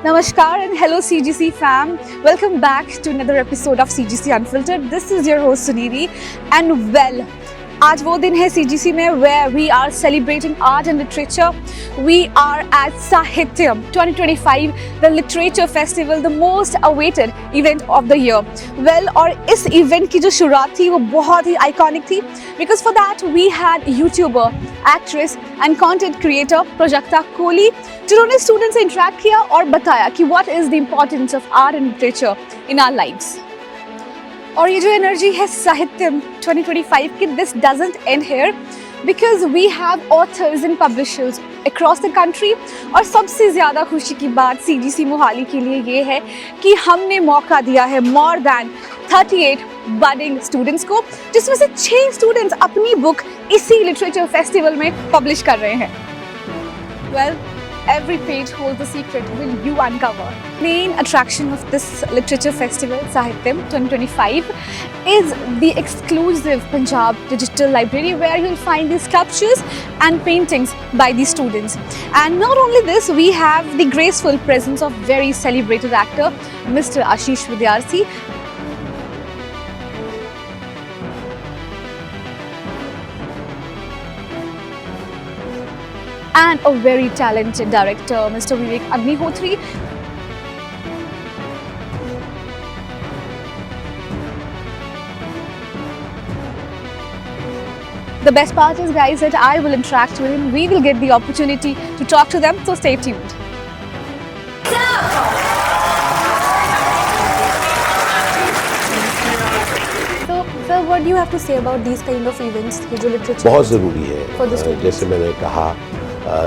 Namaskar and hello CGC fam. Welcome back to another episode of CGC Unfiltered. This is your host Suniri and well, आज वो दिन है CGC में where we are celebrating art and literature. We are at Sahityam 2025, the literature festival, the most awaited event of the year. Well, और इस event की जो शुरुआत थी वो बहुत ही iconic थी because for that we had YouTuber, actress and content creator Prajakta Kohli जिन्होंने students से interact किया और बताया कि what is the importance of art and literature in our lives. और ये जो एनर्जी है साहित्यम 2025 की, this doesn't end here because we have authors and publishers across the country. और सबसे ज़्यादा खुशी की बात CGC मोहाली के लिए ये है कि हमने मौका दिया है मोर दैन 38 बडिंग स्टूडेंट्स को, जिसमें से 6 स्टूडेंट्स अपनी बुक इसी लिटरेचर फेस्टिवल में पब्लिश कर रहे हैं. Well, every page holds a secret. Will you uncover? Main attraction of this literature festival, Sahityam 2025, is the exclusive Punjab Digital Library, where you'll find the sculptures and paintings by the students. And not only this, we have the graceful presence of very celebrated actor, Mr. Ashish Vidyarthi. And a very talented director, Mr. Vivek Agnihotri. The best part is, guys, that I will interact with him. We will get the opportunity to talk to them, so stay tuned. So, sir, what do you have to say about these kind of events? ये जो literature बहुत ज़रूरी है. जैसे मैंने कहा,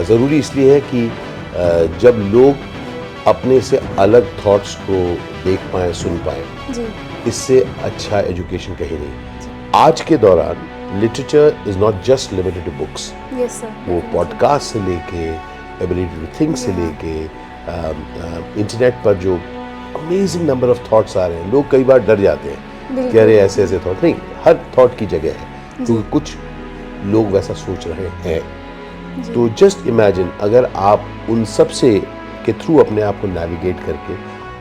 ज़रूरी इसलिए है कि जब लोग अपने से अलग थॉट्स को देख पाएँ, सुन पाएँ, इससे अच्छा एजुकेशन कहीं नहीं. आज के दौरान literature is not just limited to books. वो पॉडकास्ट से लेके, एबिलिटी टू थिंक से लेके, इंटरनेट पर जो अमेजिंग नंबर ऑफ थॉट्स आ रहे हैं, लोग कई बार डर जाते हैं कि अरे ऐसे ऐसे थॉट नहीं. हर थॉट की जगह है, क्योंकि कुछ लोग वैसा सोच रहे हैं. तो जस्ट इमेजिन, अगर आप उन सब से के थ्रू अपने आप को नेविगेट करके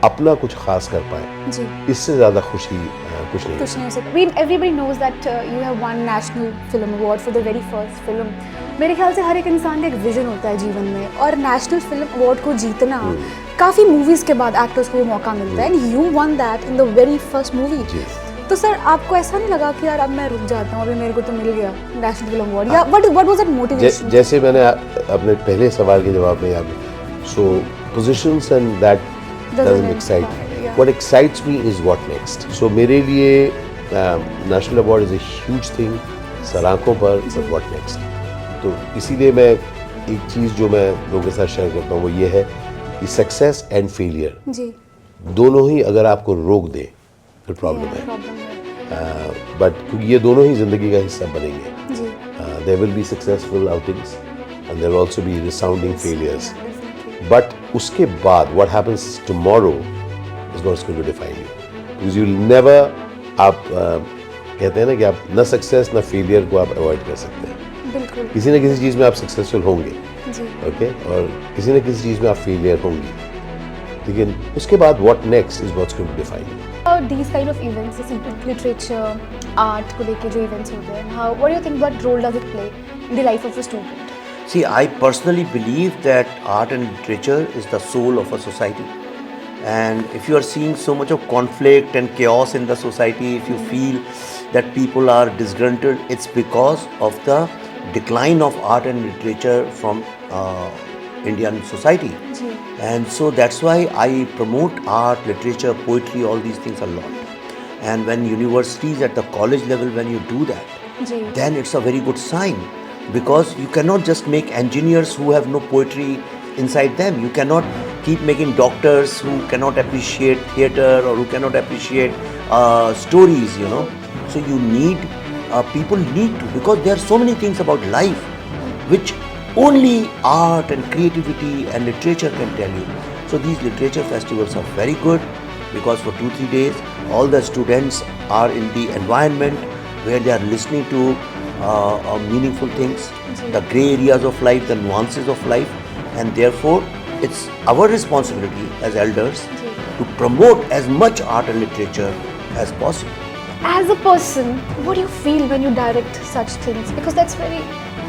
अपना कुछ खास कर पाए, इससे ज़्यादा खुशी कुछ नहीं हो सकती. Everybody knows that you have won National Film Award for the very first film. मेरे ख्याल से हर एक इंसान का एक विजन होता है जीवन में, और नेशनल फिल्म अवार्ड को जीतना काफ़ी मूवीज़ के बाद एक्टर्स को वो मौका मिलता है. And you one that in the very first movie. तो सर, आपको ऐसा नहीं लगा कि यार अब मैं रुक जाता हूँ, अभी मेरे को तो मिल गया नेशनल फिल्म अवार्ड, या व्हाट वाज दैट मोटिवेशन? जैसे मैंने अपने पहले सवाल के जवाब में याद, so positions and that doesn't excite. What excites me is what next. So मेरे लिए national award is a huge thing, सलाखों पर, बट व्हाट नेक्स्ट. तो इसीलिए मैं एक चीज़ जो मैं लोगों के साथ शेयर करता हूँ वो ये है कि सक्सेस एंड फेलियर दोनों ही अगर आपको रोक दे फिर प्रॉब्लम है. बट क्योंकि ये दोनों ही जिंदगी का हिस्सा बनेंगे. There will be successful outings and there will also be resounding failures. But उसके बाद what happens tomorrow is what's going to define you, because you will never, आप कहते हैं ना कि आप न सक्सेस न फेलियर को आप अवॉइड कर सकते हैं. किसी न किसी चीज़ में आप सक्सेसफुल होंगे, ओके, और किसी न किसी चीज़ में आप फेलियर होंगी. लेकिन उसके बाद what next is what's going to define you. These kind of events, literature, art को लेके जो events होते हैं, how, what do you think, what role does it play in the life of a student? See, I personally believe that art and literature is the soul of a society. And if you are seeing so much of conflict and chaos in the society, if you feel that people are disgruntled, it's because of the decline of art and literature from Indian society. And so that's why I promote art, literature, poetry, all these things a lot. And when universities at the college level, when you do that, then it's a very good sign, because you cannot just make engineers who have no poetry inside them. You cannot keep making doctors who cannot appreciate theater or who cannot appreciate stories, you know. So you need, people need to, because there are so many things about life which only art and creativity and literature can tell you. So these literature festivals are very good, because for 2-3 days all the students are in the environment where they are listening to meaningful things, the grey areas of life, the nuances of life, and therefore it's our responsibility as elders to promote as much art and literature as possible. As a person, what do you feel when you direct such things? Because that's very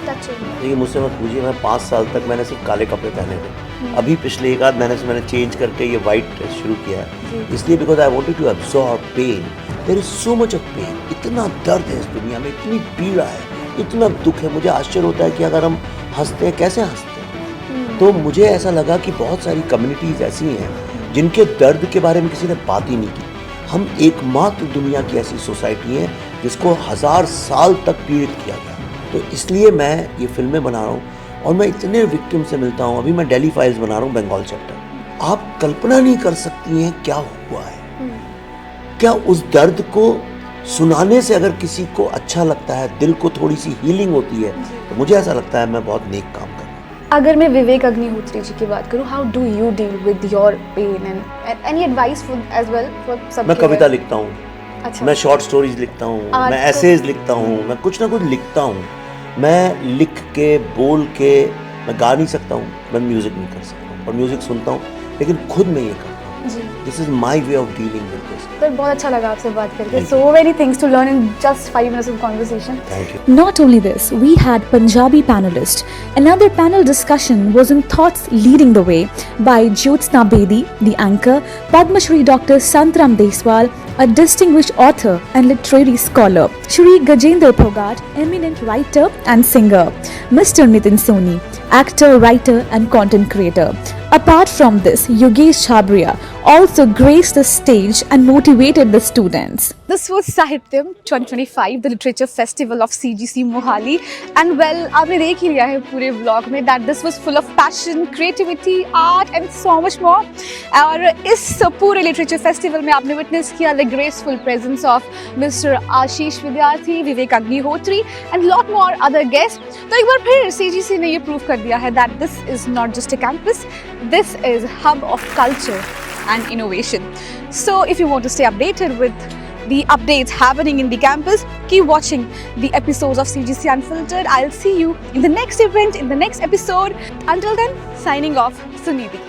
touching. देखिए मुझसे मत पूछिए, मैं 5 साल तक मैंने सिर्फ काले कपड़े पहने थे। अभी पिछले एक आध महीने से मैंने चेंज करके ये वाइट ड्रेस शुरू किया है, इसलिए because I wanted to absorb pain. There is so much of pain, इतना दर्द है इस दुनिया में, इतनी पीड़ा है, इतना दुख है। मुझे आश्चर्य होता है कि अगर हम हंसते हैं, कैसे हंसते हैं। तो मुझे ऐसा लगा कि बहुत सारी कम्युनिटीज़ ऐसी हैं जिनके दर्द के बारे में किसी ने बात ही नहीं की। हम एकमात्र दुनिया की ऐसी सोसाइटी है जिसको 1000 साल तक पीड़ित किया गया। तो इसलिए मैं ये फिल्में बना रहा हूँ और मैं इतने विक्टिम से मिलता हूँ। अभी मैं दिल्ली फाइल्स बना रहा हूँ, बंगाल चैप्टर। आप कल्पना नहीं कर सकती हैं क्या हुआ है। क्या उस दर्द को सुनाने से अगर किसी को अच्छा लगता है, दिल को थोड़ी सी हीलिंग होती है, तो मुझे ऐसा लगता है मैं बहुत नेक काम कर रहा हूँ। अगर मैं विवेक अग्निहोत्री जी की बात करूँ, how do you deal with your pain and any advice for as well for सब? मैं कविता लिखता हूँ, अच्छा, मैं शॉर्ट स्टोरीज लिखता हूँ, मैं एसेज लिखता हूँ, मैं कुछ ना कुछ लिखता हूँ। मैं लिख के, बोल के, मैं गा नहीं सकता हूँ, मैं म्यूजिक नहीं कर सकता हूँ, और म्यूजिक सुनता हूँ, लेकिन खुद में ये करता हूँ। This is my way of dealing with this. Sir बहुत अच्छा लगा आपसे बात करके। So many things to learn in just 5 minutes of conversation. Thank you. Not only this, we had Punjabi panelist. Another panel discussion was in Thoughts Leading the Way by Jyotsna Bedi, the anchor, Padma Shri Dr. Santram Deswal, a distinguished author and literary scholar, Shri Gajendra Phogat, eminent writer and singer, Mr. Nitin Soni, actor, writer and content creator. Apart from this, Yogesh Chhabria also graced the stage and motivated the students. This was Sahityam 2025, the Literature Festival of CGC Mohali. And well, आपने देख ही लिया है पूरे vlog में that this was full of passion, creativity, art and so much more. और इस पूरे Literature Festival में आपने witness किया the graceful presence of Mr. Ashish Vidyarthi, Vivek Agnihotri and lot more other guests. तो एक बार फिर CGC ने ये prove कर दिया है that this is not just a campus, this is hub of culture and innovation. So if you want to stay updated with the updates happening in the campus, keep watching the episodes of CGC Unfiltered. I'll see you in the next event, in the next episode. Until then, signing off, Sunidhi.